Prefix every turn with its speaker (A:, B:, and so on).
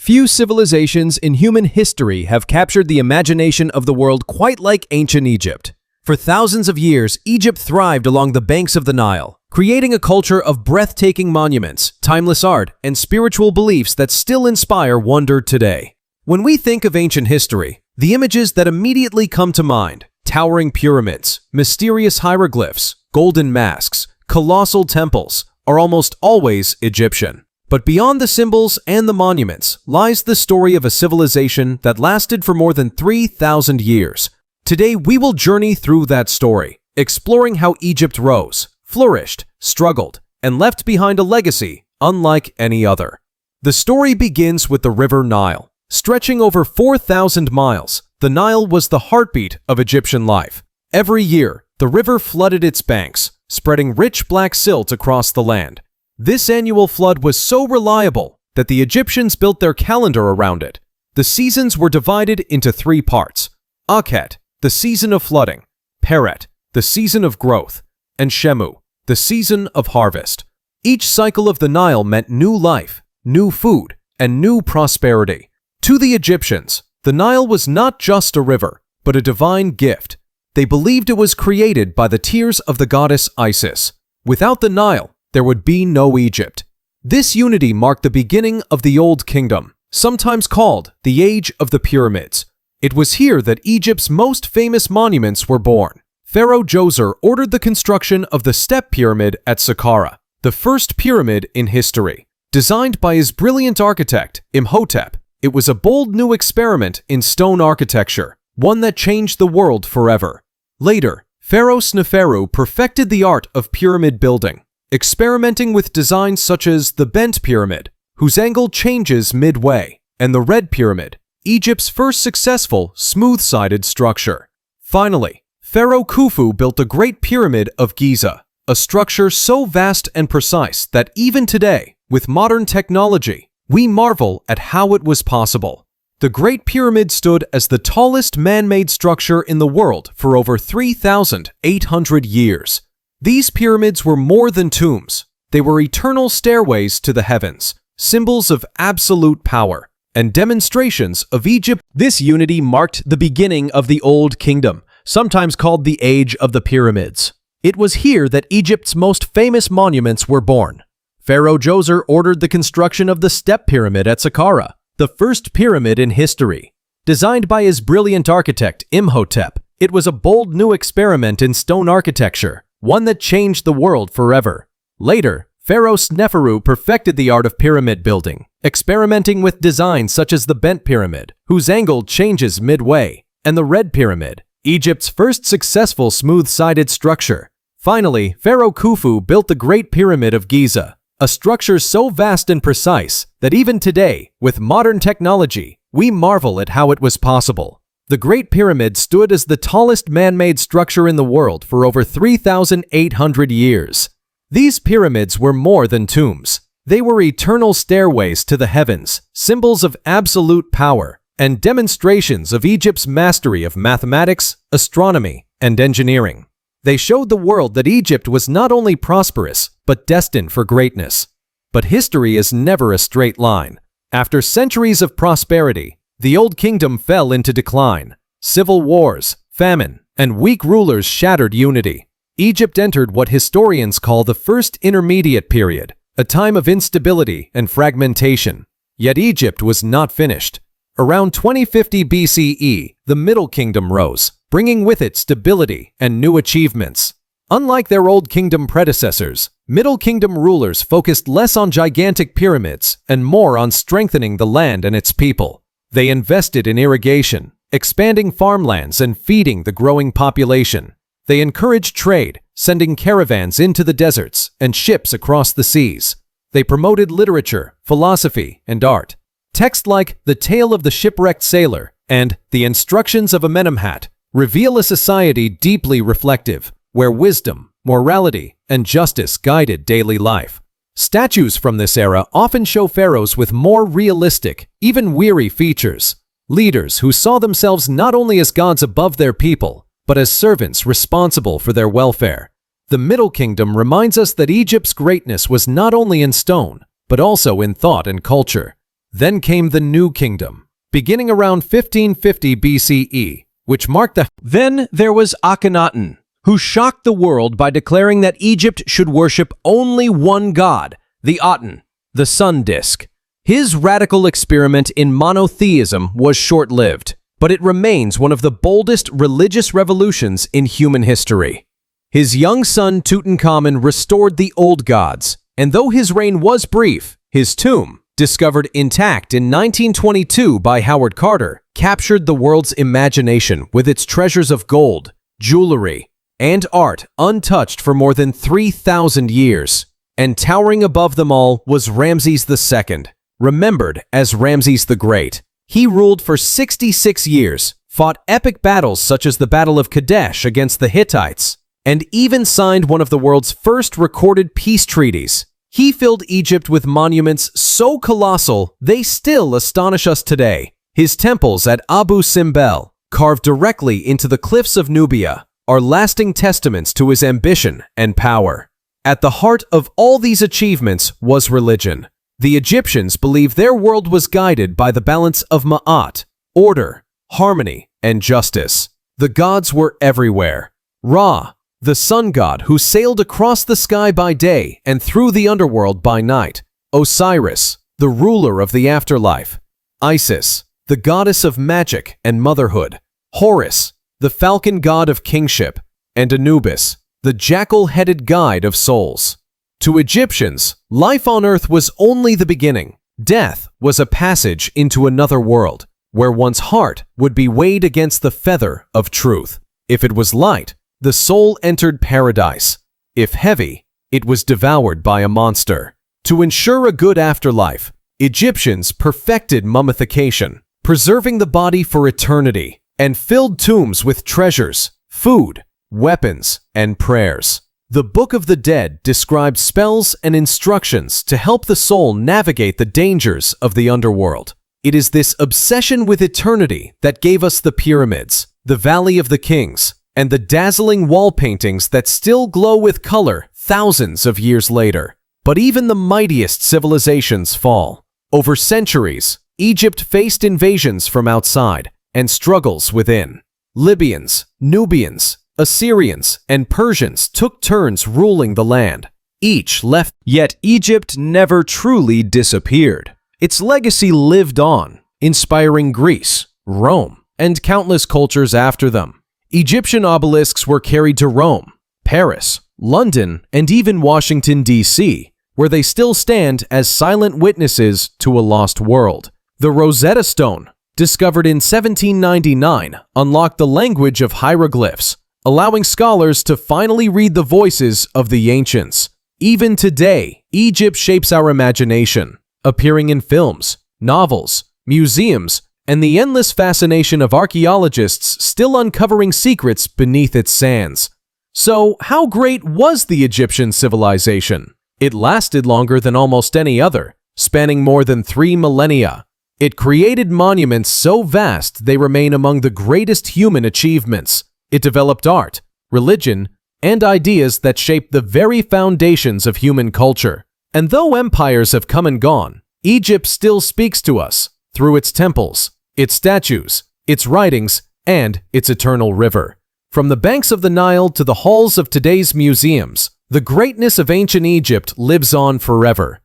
A: Few civilizations in human history have captured the imagination of the world quite like ancient Egypt. For thousands of years, Egypt thrived along the banks of the Nile, creating a culture of breathtaking monuments, timeless art, and spiritual beliefs that still inspire wonder today. When we think of ancient history, the images that immediately come to mind: towering pyramids, mysterious hieroglyphs, golden masks, colossal temples, are almost always Egyptian. But beyond the symbols and the monuments lies the story of a civilization that lasted for more than 3,000 years. Today, we will journey through that story, exploring how Egypt rose, flourished, struggled, and left behind a legacy unlike any other. The story begins with the river Nile. Stretching over 4,000 miles, the Nile was the heartbeat of Egyptian life. Every year, the river flooded its banks, spreading rich black silt across the land. This annual flood was so reliable that the Egyptians built their calendar around it. The seasons were divided into 3 parts: Akhet, the season of flooding; Peret, the season of growth; and Shemu, the season of harvest. Each cycle of the Nile meant new life, new food, and new prosperity. To the Egyptians, the Nile was not just a river, but a divine gift. They believed it was created by the tears of the goddess Isis. Without the Nile, there would be no Egypt. This unity marked the beginning of the Old Kingdom, sometimes called the Age of the Pyramids. It was here that Egypt's most famous monuments were born. Pharaoh Djoser ordered the construction of the Step Pyramid at Saqqara, the first pyramid in history. Designed by his brilliant architect, Imhotep, it was a bold new experiment in stone architecture, one that changed the world forever. Later, Pharaoh Sneferu perfected the art of pyramid building, experimenting with designs such as the bent pyramid, whose angle changes midway, and the red pyramid, Egypt's first successful smooth-sided structure. Finally, Pharaoh Khufu built the Great Pyramid of Giza, a structure so vast and precise that even today, with modern technology, we marvel at how it was possible. The Great Pyramid stood as the tallest man-made structure in the world for over 3,800 years. These pyramids were more than tombs. They were eternal stairways to the heavens, symbols of absolute power, and demonstrations of Egypt. This unity marked the beginning of the Old Kingdom, sometimes called the Age of the Pyramids. It was here that Egypt's most famous monuments were born. Pharaoh Djoser ordered the construction of the Step Pyramid at Saqqara, the first pyramid in history. Designed by his brilliant architect Imhotep, it was a bold new experiment in stone architecture, one that changed the world forever. Later, Pharaoh Sneferu perfected the art of pyramid building, experimenting with designs such as the bent pyramid, whose angle changes midway, and the red pyramid, Egypt's first successful smooth-sided structure. Finally, Pharaoh Khufu built the Great Pyramid of Giza, a structure so vast and precise that even today, with modern technology, we marvel at how it was possible. The Great Pyramid stood as the tallest man-made structure in the world for over 3,800 years. These pyramids were more than tombs. They were eternal stairways to the heavens, symbols of absolute power, and demonstrations of Egypt's mastery of mathematics, astronomy, and engineering. They showed the world that Egypt was not only prosperous, but destined for greatness. But history is never a straight line. After centuries of prosperity, the Old Kingdom fell into decline. Civil wars, famine, and weak rulers shattered unity. Egypt entered what historians call the First Intermediate Period, a time of instability and fragmentation. Yet Egypt was not finished. Around 2050 BCE, the Middle Kingdom rose, bringing with it stability and new achievements. Unlike their Old Kingdom predecessors, Middle Kingdom rulers focused less on gigantic pyramids and more on strengthening the land and its people. They invested in irrigation, expanding farmlands and feeding the growing population. They encouraged trade, sending caravans into the deserts and ships across the seas. They promoted literature, philosophy, and art. Texts like The Tale of the Shipwrecked Sailor and The Instructions of Amenemhat reveal a society deeply reflective, where wisdom, morality, and justice guided daily life. Statues from this era often show pharaohs with more realistic, even weary features, leaders who saw themselves not only as gods above their people, but as servants responsible for their welfare. The Middle Kingdom reminds us that Egypt's greatness was not only in stone, but also in thought and culture. Then came the New Kingdom, beginning around 1550 BCE, which marked the... Then there was Akhenaten, who shocked the world by declaring that Egypt should worship only one god, the Aten, the sun disk. His radical experiment in monotheism was short-lived, but it remains one of the boldest religious revolutions in human history. His young son Tutankhamun restored the old gods, and though his reign was brief, his tomb, discovered intact in 1922 by Howard Carter, captured the world's imagination with its treasures of gold, jewelry, and art untouched for more than 3,000 years. And towering above them all was Ramses II, remembered as Ramses the Great. He ruled for 66 years, fought epic battles such as the Battle of Kadesh against the Hittites, and even signed one of the world's first recorded peace treaties. He filled Egypt with monuments so colossal they still astonish us today. His temples at Abu Simbel, carved directly into the cliffs of Nubia, are lasting testaments to his ambition and power. At the heart of all these achievements was religion. The Egyptians believed their world was guided by the balance of Ma'at, order, harmony, and justice. The gods were everywhere. Ra, the sun god who sailed across the sky by day and through the underworld by night. Osiris, the ruler of the afterlife. Isis, the goddess of magic and motherhood. Horus, the falcon god of kingship. And Anubis, the jackal-headed guide of souls. To Egyptians, life on earth was only the beginning. Death was a passage into another world, where one's heart would be weighed against the feather of truth. If it was light, the soul entered paradise. If heavy, it was devoured by a monster. To ensure a good afterlife, Egyptians perfected mummification, preserving the body for eternity, and filled tombs with treasures, food, weapons, and prayers. The Book of the Dead describes spells and instructions to help the soul navigate the dangers of the underworld. It is this obsession with eternity that gave us the pyramids, the Valley of the Kings, and the dazzling wall paintings that still glow with color thousands of years later. But even the mightiest civilizations fall. Over centuries, Egypt faced invasions from outside and struggles within. Libyans, Nubians, Assyrians, and Persians took turns ruling the land. Each left, yet Egypt never truly disappeared. Its legacy lived on, inspiring Greece, Rome, and countless cultures after them. Egyptian obelisks were carried to Rome, Paris, London, and even Washington, D.C., where they still stand as silent witnesses to a lost world. The Rosetta Stone, discovered in 1799, unlocked the language of hieroglyphs, allowing scholars to finally read the voices of the ancients. Even today, Egypt shapes our imagination, appearing in films, novels, museums, and the endless fascination of archaeologists still uncovering secrets beneath its sands. So, how great was the Egyptian civilization? It lasted longer than almost any other, spanning more than 3 millennia. It created monuments so vast they remain among the greatest human achievements. It developed art, religion, and ideas that shaped the very foundations of human culture. And though empires have come and gone, Egypt still speaks to us through its temples, its statues, its writings, and its eternal river. From the banks of the Nile to the halls of today's museums, the greatness of ancient Egypt lives on forever.